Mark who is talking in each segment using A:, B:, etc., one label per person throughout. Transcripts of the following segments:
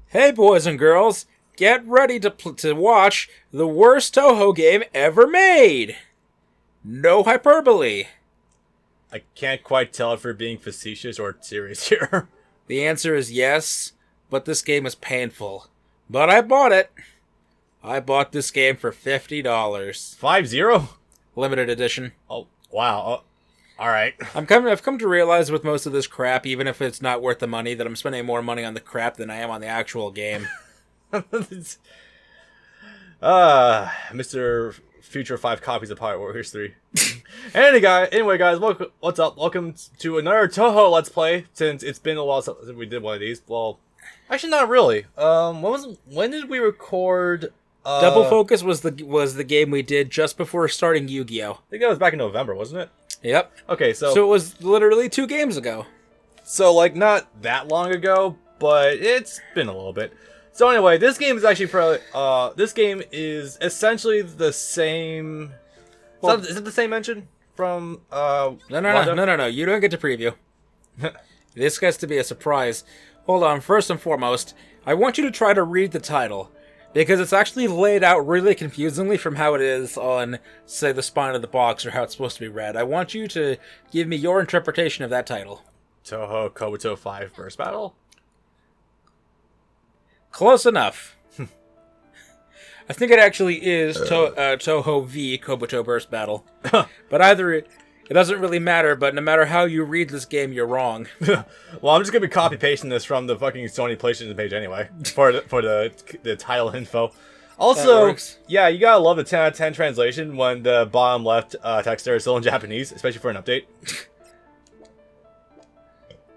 A: Hey, boys and girls, get ready to watch the worst Touhou game ever made. No hyperbole.
B: I can't quite tell if we're being facetious or serious here.
A: The answer is yes, but this game is painful. But I bought it. I bought this game for $50.
B: 5-0?
A: Limited edition.
B: Oh, wow. Oh, all right.
A: I've come to realize with most of this crap, even if it's not worth the money, that I'm spending more money on the crap than I am on the actual game.
B: Mr. Future 5 copies of Pirate Warriors 3. Anyway, guys, what's up? Welcome to another Touhou Let's Play, since it's been a while since we did one of these. Well, actually not really. When did we record...
A: Double Focus was the game we did just before starting Yu-Gi-Oh!
B: I think that was back in November, wasn't it?
A: Yep.
B: Okay, so
A: it was literally 2 games ago.
B: So, like, not that long ago, but it's been a little bit. So anyway, this game is actually probably, this game is essentially the same... Well, is it the same engine from,
A: No, you don't get to preview. This gets to be a surprise. Hold on, first and foremost, I want you to try to read the title, because it's actually laid out really confusingly from how it is on, say, the spine of the box, or how it's supposed to be read. I want you to give me your interpretation of that title.
B: Touhou Kobuto V Burst Battle?
A: Close enough. I think it actually is Touhou V Kobuto Burst Battle. But either it doesn't really matter, but no matter how you read this game, you're wrong.
B: Well, I'm just going to be copy-pasting this from the fucking Sony PlayStation page anyway, for the title info. Also, yeah, you gotta love the 10 out of 10 translation when the bottom left text there is still in Japanese, especially for an update.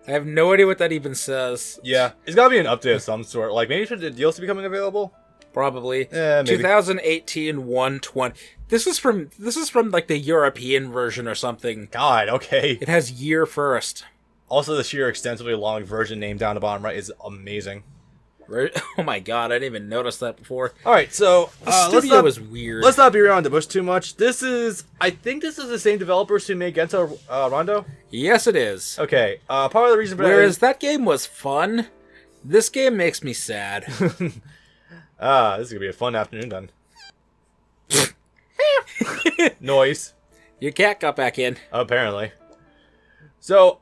A: I have no idea what that even says.
B: Yeah, it's gotta be an update of some sort. Like, maybe should the DLC becoming available?
A: Probably.
B: Maybe.
A: 2018 120. This is from like the European version or something.
B: God, okay.
A: It has year first.
B: Also, the sheer extensively long version name down the bottom right is amazing.
A: Right? Oh my god, I didn't even notice that before.
B: Alright, so
A: the studio is weird.
B: Let's not be around the bush too much. I think this is the same developers who made Genso Rondo?
A: Yes, it is.
B: Okay, part of the reason for
A: Whereas that game was fun, this game makes me sad.
B: This is gonna be a fun afternoon then. Noise.
A: Your cat got back in.
B: Apparently. So,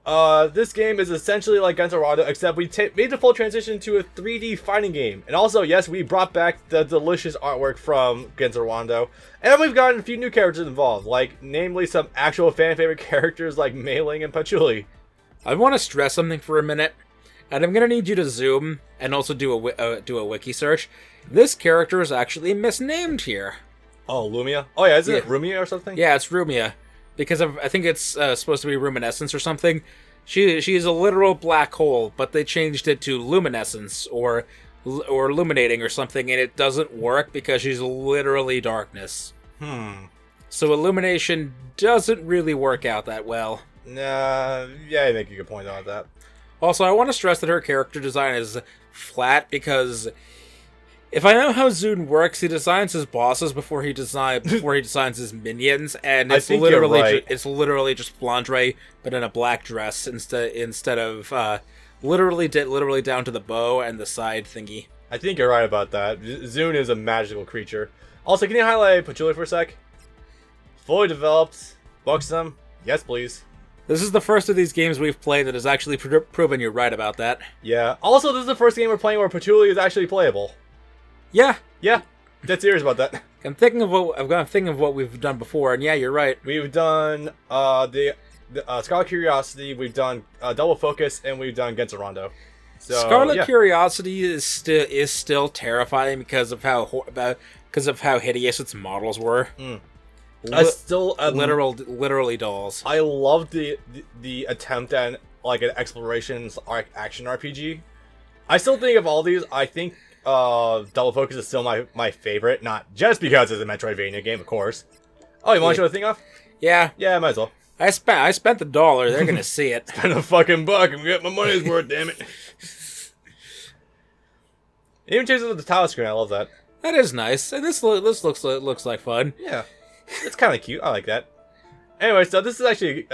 B: this game is essentially like Genso Rondo, except we made the full transition to a 3D fighting game. And also, yes, we brought back the delicious artwork from Genso Rondo. And we've gotten a few new characters involved, like, namely some actual fan-favorite characters like Mei Ling and Patchouli.
A: I want to stress something for a minute, and I'm going to need you to zoom and also do a wiki search. This character is actually misnamed here.
B: Oh, Lumia? Oh yeah, isn't it Rumia or something?
A: Yeah, it's Rumia. Because I think it's supposed to be Ruminescence or something. She's a literal black hole, but they changed it to Luminescence or Illuminating or something, and it doesn't work because she's literally darkness. So Illumination doesn't really work out that well.
B: Nah, yeah, I make a good point about that.
A: Also, I want to stress that her character design is flat because if I know how Zune works, he designs his bosses before he designs his minions, and it's literally just Flandre, but in a black dress instead of literally down to the bow and the side thingy.
B: I think you're right about that. Zune is a magical creature. Also, can you highlight Patchouli for a sec? Fully developed, buxom. Yes, please.
A: This is the first of these games we've played that has actually proven you're right about that.
B: Yeah. Also, this is the first game we're playing where Patchouli is actually playable.
A: Yeah.
B: Dead serious about that.
A: I'm thinking of what we've done before, and yeah, you're right.
B: We've done the Scarlet Curiosity, we've done Double Focus, and we've done Genso Rondo. So,
A: Scarlet Curiosity is still terrifying because of how hideous its models were. Literally dolls.
B: I love the attempt at like an exploration action RPG. I still think of all these. I think Double Focus is still my favorite, not just because it's a Metroidvania game, of course. Oh, you want to show the thing off?
A: Yeah.
B: Yeah, might as well.
A: I spent the $1. They're gonna see it.
B: Spend a fucking buck and get my money's worth. Damn it! It even changes the tile screen. I love that.
A: That is nice, and this looks like fun.
B: Yeah, it's kind of cute. I like that. Anyway, so this is actually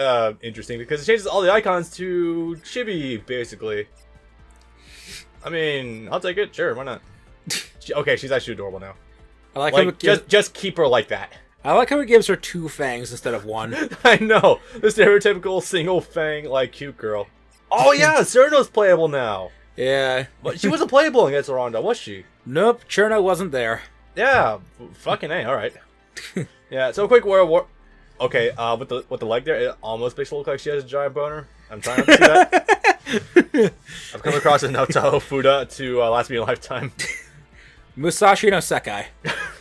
B: interesting because it changes all the icons to chibi, basically. I mean, I'll take it. Sure, why not? Okay, she's actually adorable now.
A: I like how it gives,
B: just keep her like that.
A: I like how it gives her 2 fangs instead of 1.
B: I know. The stereotypical single fang, like, cute girl. Oh, yeah, Cerno's playable now.
A: Yeah.
B: But she wasn't playable in Genso Rondo, was she?
A: Nope, Cherno wasn't there.
B: Yeah, fucking A, alright. Yeah, so quick war. Okay, with the leg there, it almost makes it look like she has a giant boner. I'm trying not to see that. I've come across enough Touhou Fuda to last me a lifetime.
A: Musashi no Sekai.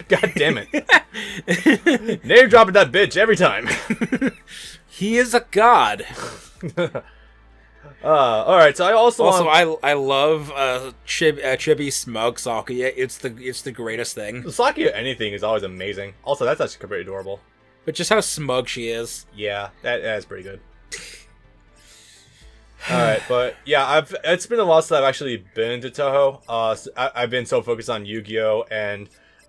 B: God damn it. Name dropping that bitch every time.
A: He is a god.
B: Alright, so I also
A: I love Chibi Smug Sakuya. It's the greatest thing.
B: Sakuya anything is always amazing. Also, that's actually pretty adorable.
A: But just how smug she is.
B: Yeah, that is pretty good. Alright, but yeah, it's been a while since I've actually been to Touhou. So I've been so focused on Yu-Gi-Oh! And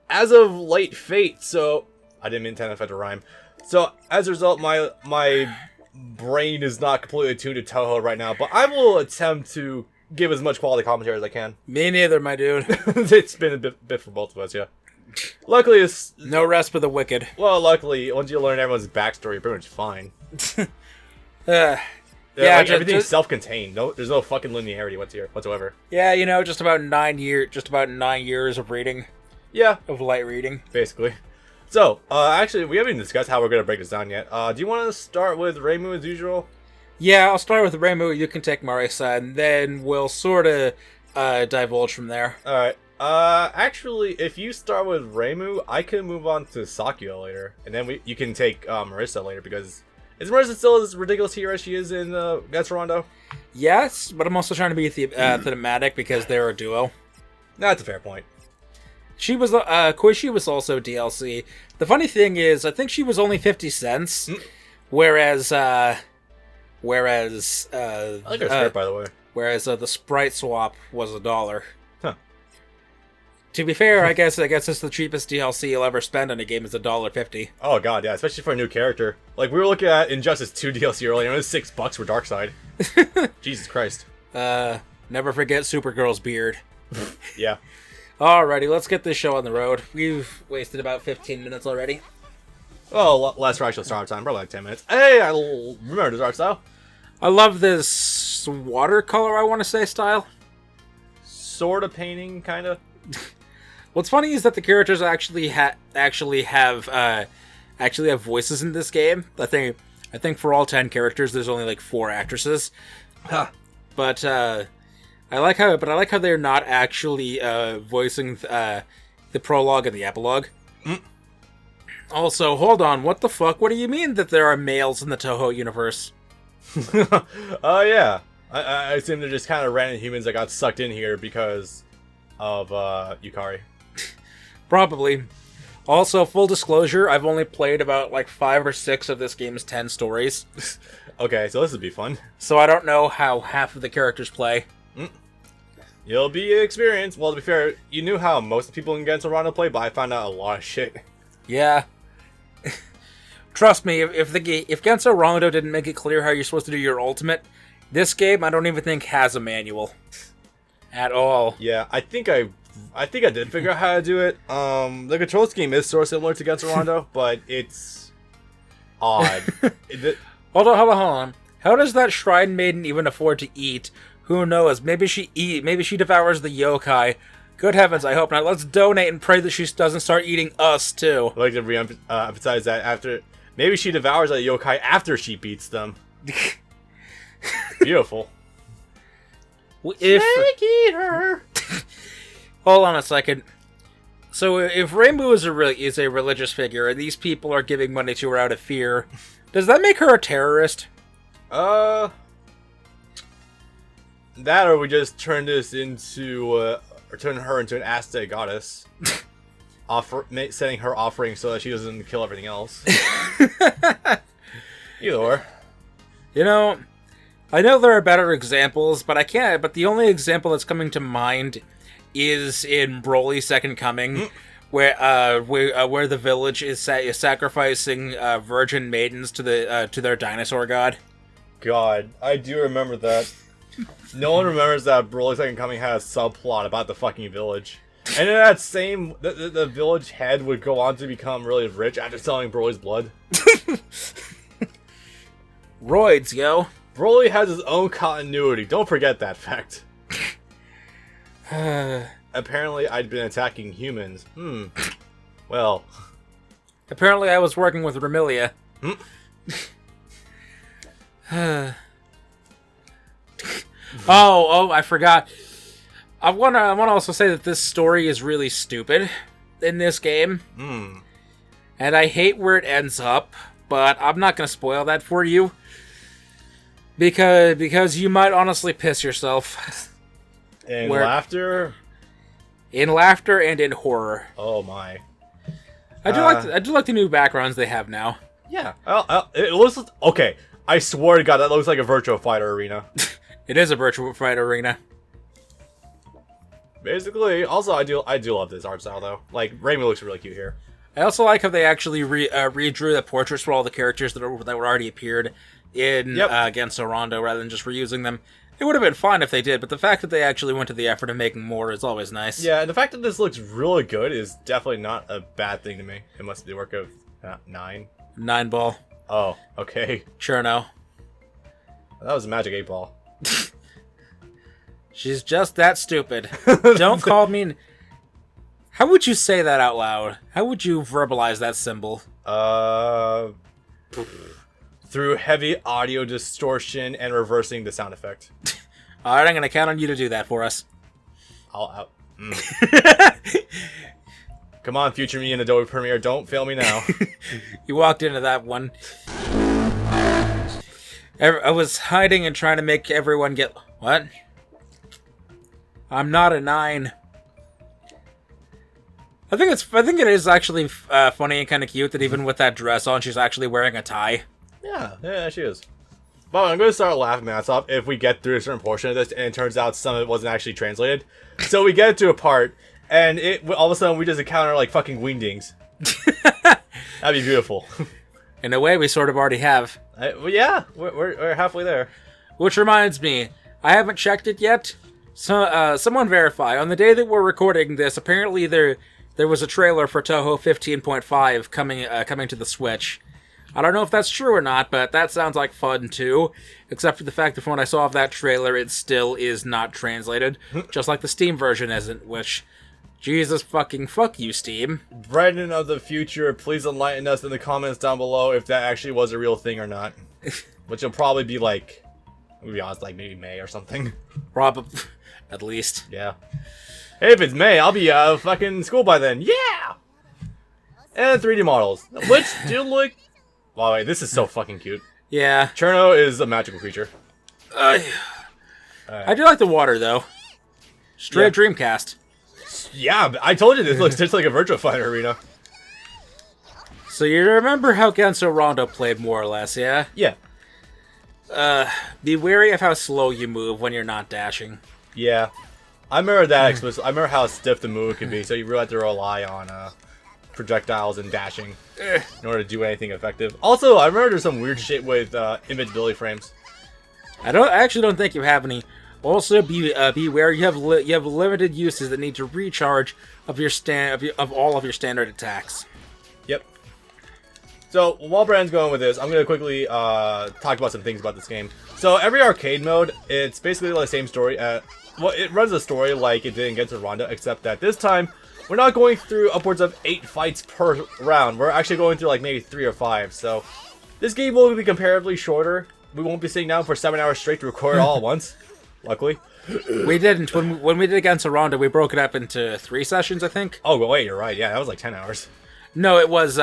B: as of late Fate, so I didn't intend if I had to rhyme. So as a result, my brain is not completely tuned to Touhou right now, but I will attempt to give as much quality commentary as I can.
A: Me neither, my dude.
B: It's been a bit for both of us, yeah. Luckily, it's...
A: No rest for the wicked.
B: Well, luckily, once you learn everyone's backstory, you're pretty much fine.
A: Yeah,
B: like, everything's self-contained. There's no fucking linearity whatsoever.
A: Yeah, you know, just about 9 years of reading.
B: Yeah.
A: Of light reading.
B: Basically. So, actually, we haven't even discussed how we're going to break this down yet. Do you want to start with Reimu as usual?
A: Yeah, I'll start with Reimu, you can take Marisa, and then we'll sort of divulge from there.
B: Alright. Actually, if you start with Reimu, I can move on to Sakuya later. And then you can take Marisa later, because... Is Marisa still as ridiculous here as she is in Genso Rondo?
A: Yes, but I'm also trying to be thematic because they're a duo.
B: That's a fair point.
A: She was Koishi was also DLC. The funny thing is, I think she was only 50 cents, whereas I like her
B: skirt, by the way.
A: Whereas the sprite swap was $1.
B: Huh.
A: To be fair, I guess it's the cheapest DLC you'll ever spend on a game is $1.50.
B: Oh god, yeah, especially for a new character. Like we were looking at Injustice 2 DLC earlier, and it was $6 for Darkseid. Jesus Christ.
A: Never forget Supergirl's beard.
B: Yeah.
A: Alrighty, let's get this show on the road. We've wasted about 15 minutes already.
B: Well, less for actual start time, probably like 10 minutes. Hey, I remember this art style.
A: I love this watercolor, I want to say, style.
B: Sort of painting, kind of.
A: What's funny is that the characters actually have voices in this game. I think for all 10 characters, there's only like 4 actresses.
B: Huh.
A: But I like how they're not actually voicing the prologue and the epilogue. Also, hold on, what the fuck? What do you mean that there are males in the Touhou universe?
B: Oh yeah, I assume they're just kind of random humans that got sucked in here because of Yukari.
A: Probably. Also, full disclosure, I've only played about like 5 or 6 of this game's 10 stories.
B: Okay, so this would be fun.
A: So I don't know how half of the characters play.
B: You'll be experienced. Well, to be fair, you knew how most people in Genso Rondo play, but I found out a lot of shit.
A: Yeah. Trust me, if Genso Rondo didn't make it clear how you're supposed to do your ultimate, this game I don't even think has a manual. At all.
B: Yeah, I think I did figure out how to do it. The control scheme is sort of similar to Genso Rondo, but it's odd.
A: Hold on. How does that shrine maiden even afford to eat? Who knows? Maybe she devours the yokai. Good heavens, I hope not. Let's donate and pray that she doesn't start eating us too.
B: I'd like to re-emphasize that maybe she devours a yokai after she beats them. Beautiful. Snake eater.
A: Hold on a second. So if Rainbow is a religious figure and these people are giving money to her out of fear, does that make her a terrorist?
B: That or we just turn her into an Aztec goddess. Setting her offering so that she doesn't kill everything else. Either or.
A: You know, I know there are better examples, but the only example that's coming to mind is in Broly's Second Coming, where the village is sacrificing virgin maidens to their dinosaur god.
B: God, I do remember that. No one remembers that Broly's Second Coming had a subplot about the fucking village. And in that same, the village head would go on to become really rich after selling Broly's blood.
A: Roids, yo.
B: Broly has his own continuity. Don't forget that fact. Apparently, I'd been attacking humans. Well.
A: Apparently, I was working with Remilia. Oh, I forgot. I want to also say that this story is really stupid in this game. And I hate where it ends up, but I'm not going to spoil that for you. Because you might honestly piss yourself.
B: In laughter?
A: In laughter and in horror.
B: Oh my.
A: I do like the new backgrounds they have now.
B: Yeah. It looks... Okay. I swear to God, that looks like a Virtua Fighter arena.
A: It is a Virtua Fighter arena.
B: Basically, also I do love this art style though. Like Raimi looks really cute here.
A: I also like how they actually redrew the portraits for all the characters that were already appeared in Genso Rondo rather than just reusing them. It would have been fine if they did, but the fact that they actually went to the effort of making more is always nice.
B: Yeah, and the fact that this looks really good is definitely not a bad thing to me. It must be the work of 9.
A: 9 Ball.
B: Oh, okay.
A: Cherno.
B: That was a Magic 8 Ball.
A: She's just that stupid. Don't call me... How would you say that out loud? How would you verbalize that symbol?
B: Through heavy audio distortion and reversing the sound effect.
A: Alright, I'm gonna count on you to do that for us.
B: Come on, future me in Adobe Premiere, don't fail me now.
A: You walked into that one. I was hiding and trying to make everyone get... What? I'm not a 9. I think it is actually funny and kind of cute that even with that dress on, she's actually wearing a tie.
B: Yeah, she is. But I'm going to start laughing my ass off if we get through a certain portion of this and it turns out some of it wasn't actually translated. So we get to a part and all of a sudden we just encounter like fucking wingdings. That'd be beautiful.
A: In a way, we sort of already have.
B: Well, yeah, we're halfway there.
A: Which reminds me, I haven't checked it yet. So, someone verify. On the day that we're recording this, apparently there was a trailer for Touhou 15.5 coming to the Switch. I don't know if that's true or not, but that sounds like fun too. Except for the fact that from what I saw of that trailer, it still is not translated. Just like the Steam version isn't, which... Jesus fucking fuck you, Steam.
B: Brendan of the future, please enlighten us in the comments down below if that actually was a real thing or not. Which will probably be like... I'm gonna be honest, like maybe May or something.
A: Probably. At least.
B: Yeah. Hey, if it's May, I'll be fucking school by then. Yeah! And 3D models, which do look... Wow, wait, this is so fucking cute.
A: Yeah.
B: Cherno is a magical creature.
A: I do like the water, though. Straight Dreamcast.
B: Yeah, I told you this looks just like a Virtua Fighter arena.
A: So you remember how Genso Rondo played more or less, yeah?
B: Yeah.
A: Be wary of how slow you move when you're not dashing.
B: Yeah. I remember that explicitly. I remember how stiff the move could be, so you really have to rely on projectiles and dashing in order to do anything effective. Also, I remember there's some weird shit with invincibility frames.
A: I actually don't think you have any. Also, beware you have limited uses that need to recharge of all of your standard attacks. Yep.
B: So while Brandon's going with this, I'm gonna quickly talk about some things about this game. So every arcade mode, it's basically the same story. Well, it runs a story like it did in Genso Rondo, except that this time we're not going through upwards of 8 fights per round. We're actually going through like maybe 3 or 5. So this game will be comparatively shorter. We won't be sitting down for 7 hours straight to record it all at once. Luckily.
A: We didn't. When we did Genso Rondo, we broke it up into 3 sessions, I think.
B: Oh, well, wait, you're right. Yeah, that was like 10 hours.
A: No, it was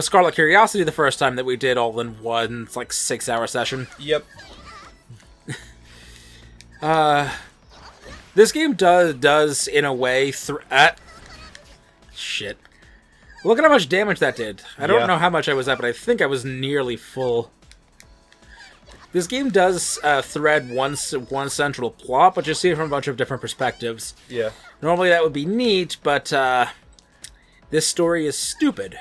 A: Scarlet Curiosity the first time that we did all in one, like 6-hour session.
B: Yep.
A: This game does in a way shit. Look at how much damage that did. I don't know how much I was at, but I think I was nearly full. This game does thread one central plot, but you see it from a bunch of different perspectives.
B: Yeah.
A: Normally that would be neat, but this story is stupid.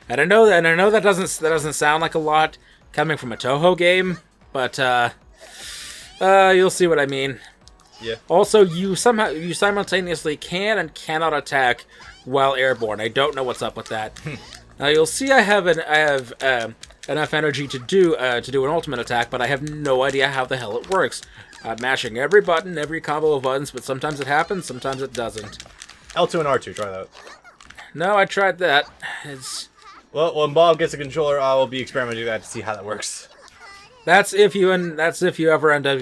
A: And I know that doesn't sound like a lot coming from a Touhou game, but You'll see what I mean.
B: Yeah.
A: Also, you simultaneously can and cannot attack while airborne. I don't know what's up with that. Now you'll see I have enough energy to do an ultimate attack, but I have no idea how the hell it works. I'm mashing every button, every combo of buttons, but sometimes it happens, sometimes it doesn't.
B: L2 and R2, try that.
A: No, I tried that.
B: Well, when Bob gets a controller, I will be experimenting with that to see how that works.
A: That's if you ever end up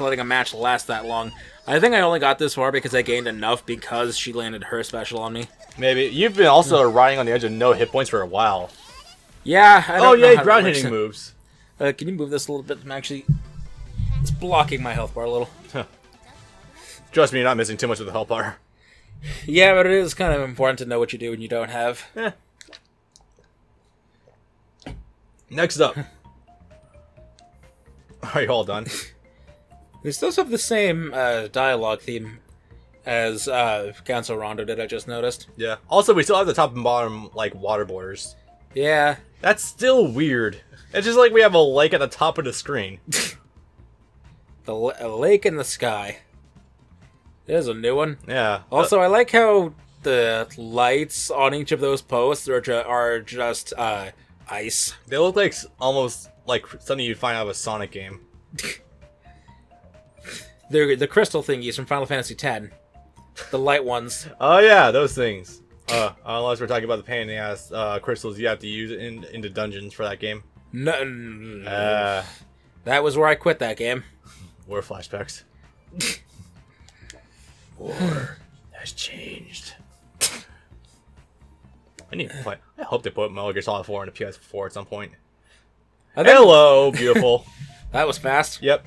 A: letting a match last that long. I think I only got this far because I gained enough because she landed her special on me.
B: Maybe. You've been also riding on the edge of no hit points for a while.
A: Yeah, I don't know how
B: ground hitting moves.
A: Can you move this a little bit? It's blocking my health bar a little.
B: Huh. Trust me, you're not missing too much of the health bar.
A: Yeah, but it is kind of important to know what you do when you don't have.
B: Next up. Are you all done?
A: They still have the same dialogue theme as Genso Rondo did, I just noticed.
B: Yeah. Also, we still have the top and bottom, like, water borders.
A: Yeah.
B: That's still weird. It's just like we have a lake at the top of the screen.
A: A lake in the sky. There's a new one.
B: Yeah.
A: Also, I like how the lights on each of those posts are just ice.
B: They look like almost like something you'd find out of a Sonic game.
A: They're the crystal thingies from Final Fantasy X. The light ones.
B: Oh yeah, those things. Unless we're talking about the pain in the ass crystals you have to use into dungeons for that game.
A: No. That was where I quit that game.
B: War flashbacks. War has changed. I need to play. I hope they put Metal Gear Solid 4 on the PS4 at some point. Hello, beautiful.
A: That was fast.
B: Yep.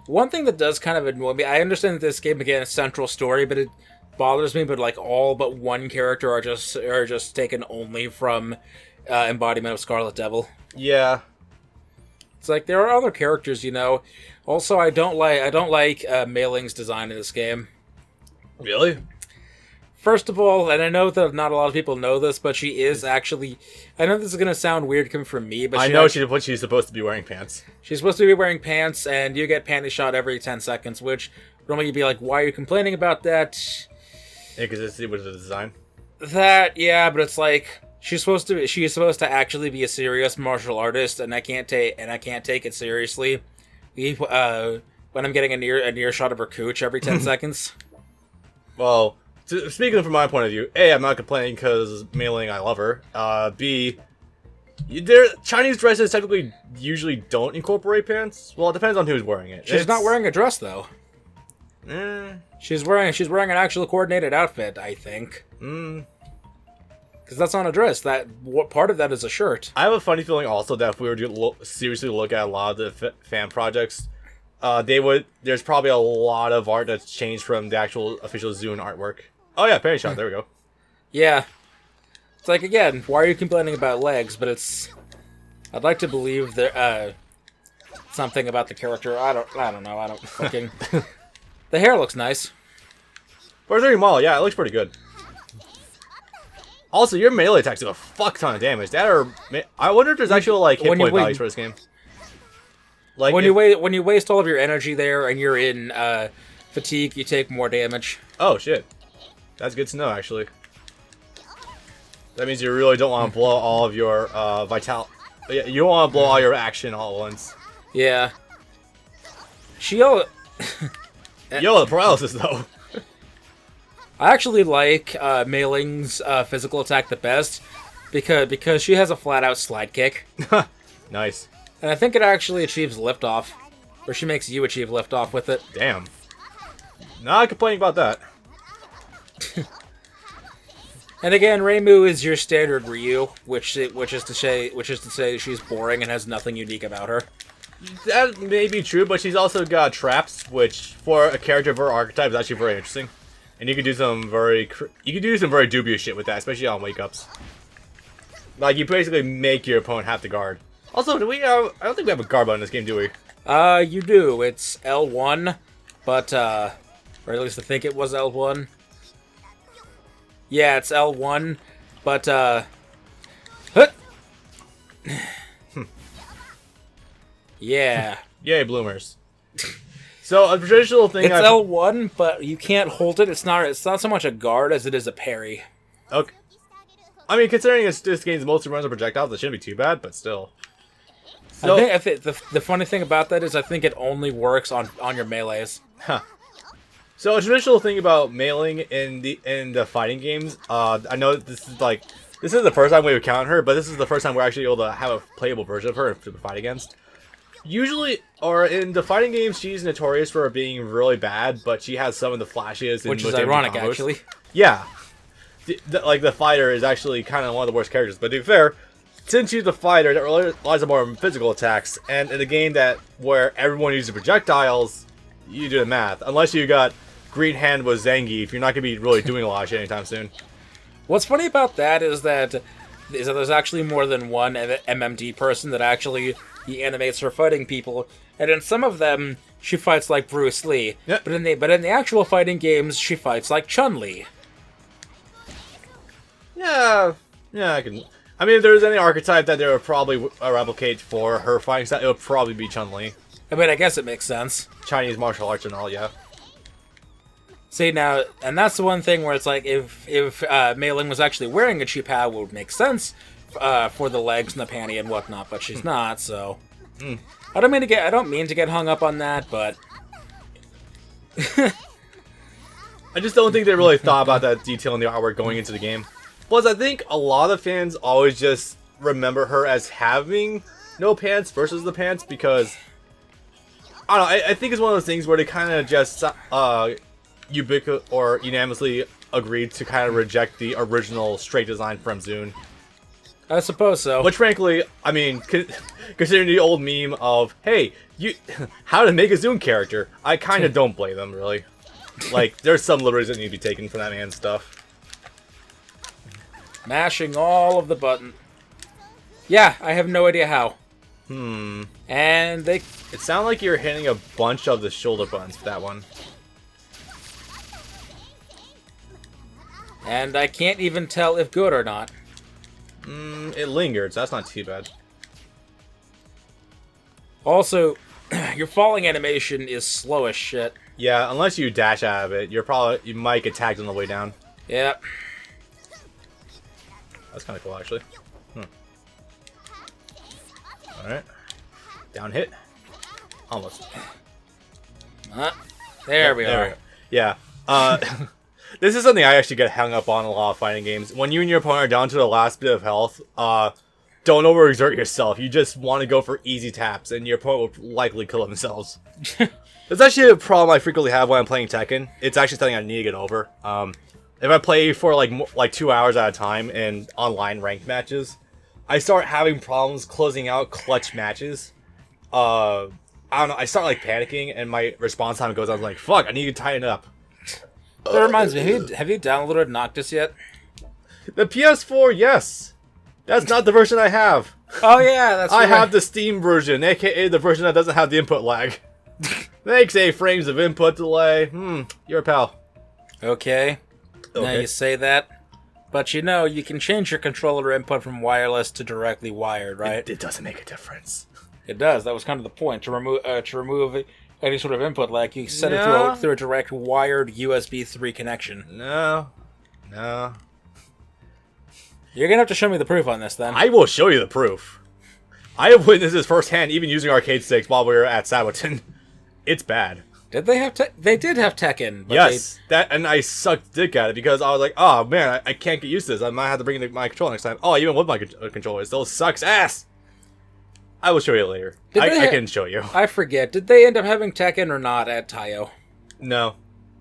A: One thing that does kind of annoy me, I understand that this game, again, is central story, but it bothers me, but like all but one character are just taken only from embodiment of Scarlet Devil.
B: Yeah.
A: It's like there are other characters, you know. Also, I don't like Mei Ling's design in this game.
B: Really?
A: First of all, and I know that not a lot of people know this, but she is actually... I know this is going to sound weird coming from me, but
B: I know she's supposed to be wearing pants.
A: She's supposed to be wearing pants, and you get panty shot every 10 seconds, which normally you'd be like, why are you complaining about that?
B: Yeah, because it was the design.
A: That, yeah, but it's like... She's supposed to actually be a serious martial artist, and I can't take it seriously. When I'm getting a near shot of her cooch every 10 seconds.
B: Well... Speaking from my point of view, A, I'm not complaining because Mei Ling, I love her. B, Chinese dresses typically usually don't incorporate pants. Well, it depends on who's wearing it.
A: She's not wearing a dress though. She's wearing an actual coordinated outfit, I think. Because that's not a dress. Part of that is a shirt.
B: I have a funny feeling also that if we were to seriously look at a lot of the fan projects, there's probably a lot of art that's changed from the actual official Zune artwork. Oh yeah, panty shot. There we go.
A: Yeah, it's like again, why are you complaining about legs? But I'd like to believe there something about the character. I don't know. I don't fucking. The hair looks nice.
B: For 30 model, yeah, it looks pretty good. Also, your melee attacks do a fuck ton of damage. I wonder if there's actual like hit point values for this game. Like
A: when you waste all of your energy there and you're in fatigue, you take more damage.
B: Oh shit. That's good to know, actually. That means you really don't want to blow all of your Yeah, you don't want to blow all your action all at once.
A: Yeah.
B: Yo, the paralysis though.
A: I actually like Mei Ling's physical attack the best because she has a flat-out slide kick.
B: Nice.
A: And I think it actually achieves liftoff, or she makes you achieve liftoff with it.
B: Damn. Not complaining about that.
A: And again, Reimu is your standard Ryu, which is to say she's boring and has nothing unique about her.
B: That may be true, but she's also got traps, which for a character of her archetype is actually very interesting. And you can do some very dubious shit with that, especially on wake ups. Like you basically make your opponent have to guard. Also, I don't think we have a guard button in this game, do we?
A: You do. It's L1, but or at least I think it was L1. Yeah, it's L1, but Yeah.
B: Yay, bloomers. So a traditional thing.
A: It's L1, but you can't hold it. It's not so much a guard as it is a parry.
B: Okay. I mean, considering this game's mostly runs on projectiles, it shouldn't be too bad, but still. So,
A: I think the funny thing about that is I think it only works on your melees.
B: Huh. So a traditional thing about mailing in the fighting games, I know this is the first time we would count her, but this is the first time we're actually able to have a playable version of her to fight against. Usually, or in the fighting games, she's notorious for being really bad, but she has some of the flashiest,
A: which is ironic,
B: combos.
A: Actually.
B: Yeah, the fighter is actually kind of one of the worst characters. But to be fair, since she's the fighter, that relies on more physical attacks, and in a game where everyone uses projectiles, you do the math. Unless you got Green Hand with Zangief, you're not gonna be really doing a lot of shit anytime soon.
A: What's funny about that is that there's actually more than one MMD person that actually he animates her fighting people, and in some of them she fights like Bruce Lee.
B: Yep.
A: But in the actual fighting games she fights like Chun-Li.
B: Yeah, I can. I mean, if there's any archetype that they would probably replicate for her fighting style, it would probably be Chun-Li.
A: I mean, I guess it makes sense.
B: Chinese martial arts and all, yeah.
A: See now, and that's the one thing where it's like if Mei Ling was actually wearing a chi pao, it would make sense for the legs and the panty and whatnot, but she's not. So I don't mean to get hung up on that, but
B: I just don't think they really thought about that detail in the artwork going into the game. Plus, I think a lot of fans always just remember her as having no pants versus the pants because I don't know. I think it's one of those things where they kind of just unanimously agreed to kind of reject the original straight design from Zune.
A: I suppose so.
B: Which, frankly, I mean, considering the old meme of, hey, how to make a Zune character, I kind of don't blame them, really. Like, there's some liberties that need to be taken from that man's stuff.
A: Mashing all of the button. Yeah, I have no idea how. And it
B: sounded like you're hitting a bunch of the shoulder buttons for that one.
A: And I can't even tell if good or not.
B: It lingered, so that's not too bad.
A: Also, your falling animation is slow as shit.
B: Yeah, unless you dash out of it, you might get tagged on the way down.
A: Yep.
B: That's kind of cool, actually. Alright. Down hit. Almost.
A: There we are.
B: We go. Yeah. This is something I actually get hung up on in a lot of fighting games. When you and your opponent are down to the last bit of health, don't overexert yourself. You just want to go for easy taps, and your opponent will likely kill themselves. That's actually a problem I frequently have when I'm playing Tekken. It's actually something I need to get over. If I play for like 2 hours at a time in online ranked matches, I start having problems closing out clutch matches. I don't know. I start like panicking, and my response time goes on like, "Fuck! I need to tighten up."
A: That reminds me. Have you downloaded Noctis yet?
B: The PS4, yes. That's not the version I have.
A: Oh yeah, that's right.
B: I have the Steam version, aka the version that doesn't have the input lag. Thanks, 8 frames of input delay. You're a pal.
A: Okay. Now you say that. But you know, you can change your controller input from wireless to directly wired, right?
B: It doesn't make a difference.
A: It does. That was kind of the point. To remove any sort of input lag, you set it through a direct wired USB 3 connection.
B: No.
A: You're gonna have to show me the proof on this, then.
B: I will show you the proof. I have witnessed this firsthand, even using arcade sticks while we were at Saboton. It's bad.
A: Did they have They did have Tekken. But
B: yes, and I sucked dick at it because I was like, oh man, I can't get used to this. I might have to bring in my controller next time. Oh, even with my controller, it still sucks ass. I will show you later. I can show you.
A: I forget. Did they end up having Tekken or not at Tayo?
B: No,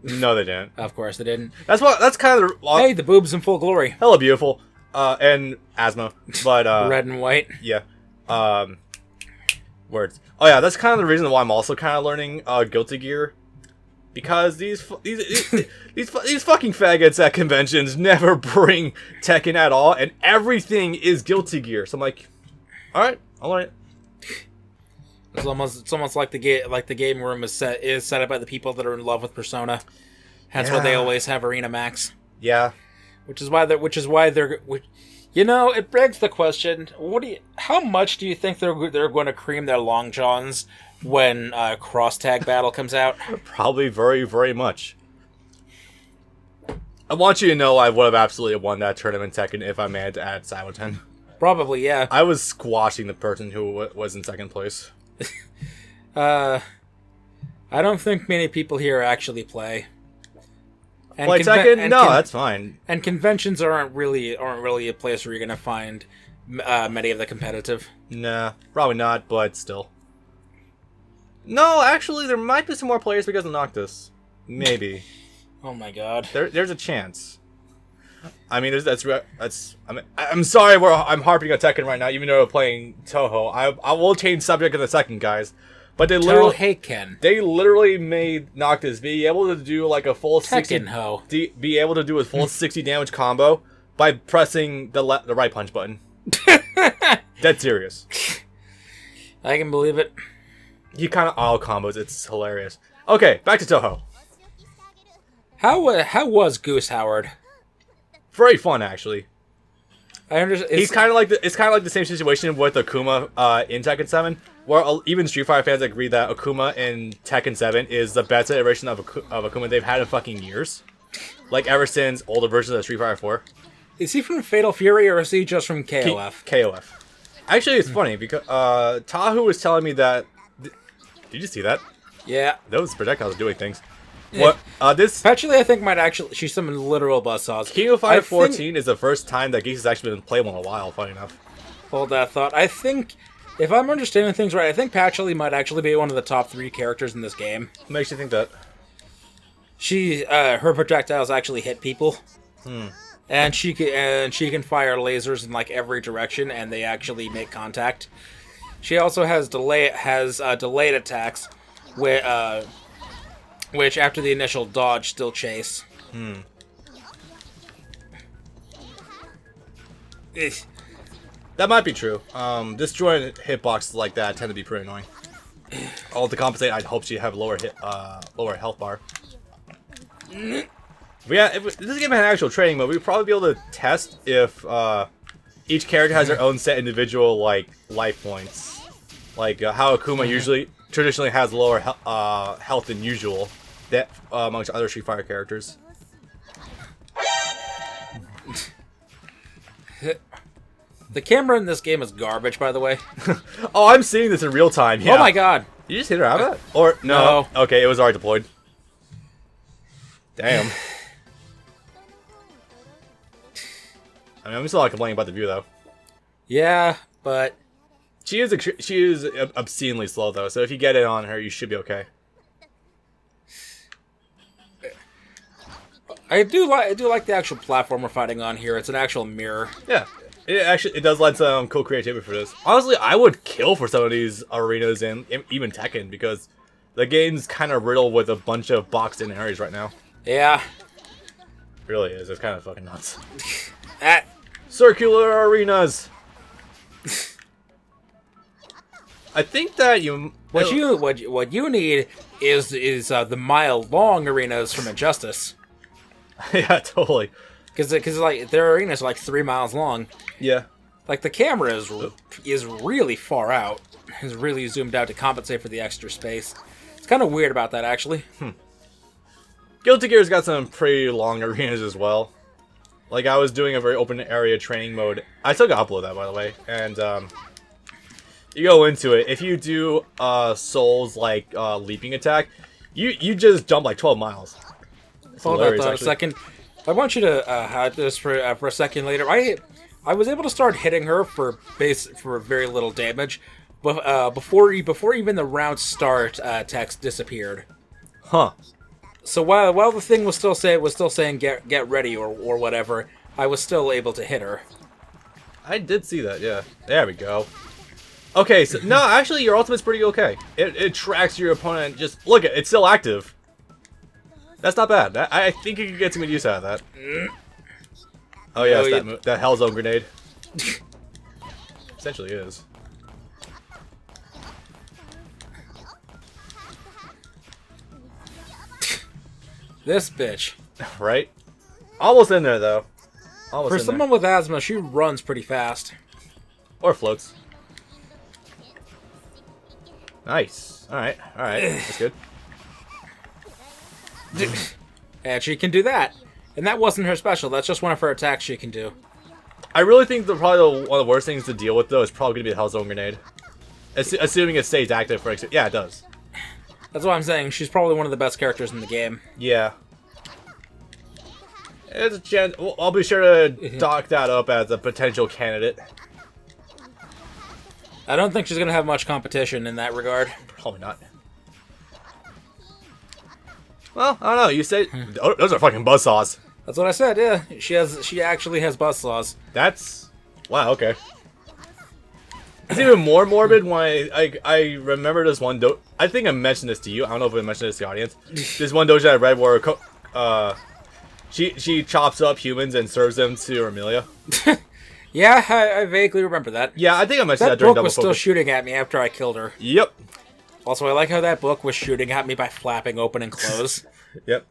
B: they didn't.
A: Of course they didn't.
B: That's kind of
A: hey, the boobs in full glory.
B: Hella beautiful. And asthma, but
A: red and white.
B: Yeah. Words. Oh yeah, that's kind of the reason why I'm also kind of learning Guilty Gear, because these fucking faggots at conventions never bring Tekken at all, and everything is Guilty Gear. So I'm like, all right, I'll learn it.
A: It's almost like the game room is set up by the people that are in love with Persona. That's why they always have Arena Max.
B: Yeah.
A: Which is why they're You know, it begs the question: how much do you think they're going to cream their long johns when Cross Tag Battle comes out?
B: Probably very, very much. I want you to know I would have absolutely won that tournament second if I managed to add Simonton.
A: Probably, yeah.
B: I was squashing the person who was in second place.
A: I don't think many people here actually play. And
B: Play Tekken? No, that's fine.
A: And conventions aren't really a place where you're gonna find many of the competitive.
B: Nah, probably not, but still. No, actually, there might be some more players because of Noctis. Maybe.
A: Oh my god.
B: There's a chance. I mean, I'm sorry, I'm harping on Tekken right now, even though we're playing Touhou. I will change subject in a second, guys. But they literally made Noctis be able to do like a full 60 be able to do a full 60 damage combo by pressing the right punch button. Dead serious.
A: I can believe it.
B: He kind of auto combos. It's hilarious. Okay, back to Touhou.
A: How was Goose Howard?
B: Very fun, actually.
A: I understand.
B: It's kind of like the same situation with Akuma in Tekken 7, where even Street Fighter fans agree that Akuma in Tekken 7 is the best iteration of Akuma they've had in fucking years. Like, ever since older versions of Street Fighter 4.
A: Is he from Fatal Fury, or is he just from KOF?
B: KOF. Actually, it's funny, because Touhou was telling me that... Did you see that?
A: Yeah.
B: Those projectiles are doing things. What? This...
A: Actually, I think she's some literal buzzsaws.
B: King of Fighters 14 is the first time that Geese has actually been playable in a while, funny enough.
A: Hold that thought. I think... If I'm understanding things right, I think Patchouli might actually be one of the top 3 characters in this game.
B: What makes you think that?
A: Her projectiles actually hit people. And she can fire lasers in like every direction, and they actually make contact. She also has delayed attacks, which after the initial dodge still chase.
B: That might be true. Disjoint hitboxes like that tend to be pretty annoying. All to compensate, I'd hope she'd have lower health bar. But yeah, if this game had actual training mode, we'd probably be able to test if each character has their own set individual like life points, like how Akuma traditionally has lower health than usual, that amongst other Street Fighter characters.
A: The camera in this game is garbage, by the way.
B: Oh, I'm seeing this in real time. Yeah.
A: Oh my god!
B: You just hit her out of it? Or no? Okay, it was already deployed. Damn. I mean, I'm still not complaining about the view though.
A: Yeah, but
B: she is obscenely slow though. So if you get it on her, you should be okay.
A: I do like the actual platform we're fighting on here. It's an actual mirror.
B: Yeah. It does lend some cool creativity for this. Honestly, I would kill for some of these arenas and even Tekken because the game's kind of riddled with a bunch of boxed-in areas right now.
A: Yeah.
B: It really is. It's kind of fucking nuts.
A: Circular
B: arenas. I think that
A: what you need is the mile-long arenas from Injustice.
B: Yeah, totally.
A: Because like their arenas are like 3 miles long.
B: Yeah. Like
A: the camera is really far out. Is really zoomed out to compensate for the extra space. It's kind of weird about that actually.
B: Guilty Gear's got some pretty long arenas as well. Like I was doing a very open area training mode. I still got to upload that by the way. And you go into it. If you do Soul's like leaping attack, you just jump like 12 miles.
A: Hold on a second. I want you to have this for a second later. I was able to start hitting her for very little damage, but before even the round start, text disappeared.
B: Huh.
A: So while the thing was still saying get ready or whatever, I was still able to hit her.
B: I did see that. Yeah. There we go. Okay. So no, actually, your ultimate's pretty okay. It tracks your opponent. Just look at it's still active. That's not bad. I think you can get some good use out of that. Oh yes, that Hellzone grenade. Essentially is.
A: This bitch.
B: Right? Almost in there though. Almost
A: For
B: in
A: someone with asthma, she runs pretty fast.
B: Or floats. Nice. Alright, that's good.
A: And she can do that. And that wasn't her special, that's just one of her attacks she can do.
B: I really think probably one of the worst things to deal with, though, is probably going to be the Hellzone Grenade. Assuming it stays active for... Yeah, it does.
A: That's what I'm saying, she's probably one of the best characters in the game.
B: Yeah. It's a chance. I'll be sure to dock that up as a potential candidate.
A: I don't think she's going to have much competition in that regard.
B: Probably not. Well, I don't know. You say those are fucking buzzsaws.
A: That's what I said. Yeah, she actually has buzzsaws.
B: That's wow. Okay. It's even more morbid when I remember this one. I think I mentioned this to you. I don't know if I mentioned this to the audience. This one dojo I read where she chops up humans and serves them to Amelia.
A: Yeah, I vaguely remember that.
B: Yeah, I think I mentioned that during
A: book
B: Double
A: was still
B: Focus.
A: shooting at me after I killed her.
B: Yep.
A: Also, I like how that book was shooting at me by flapping open and close.
B: Yep.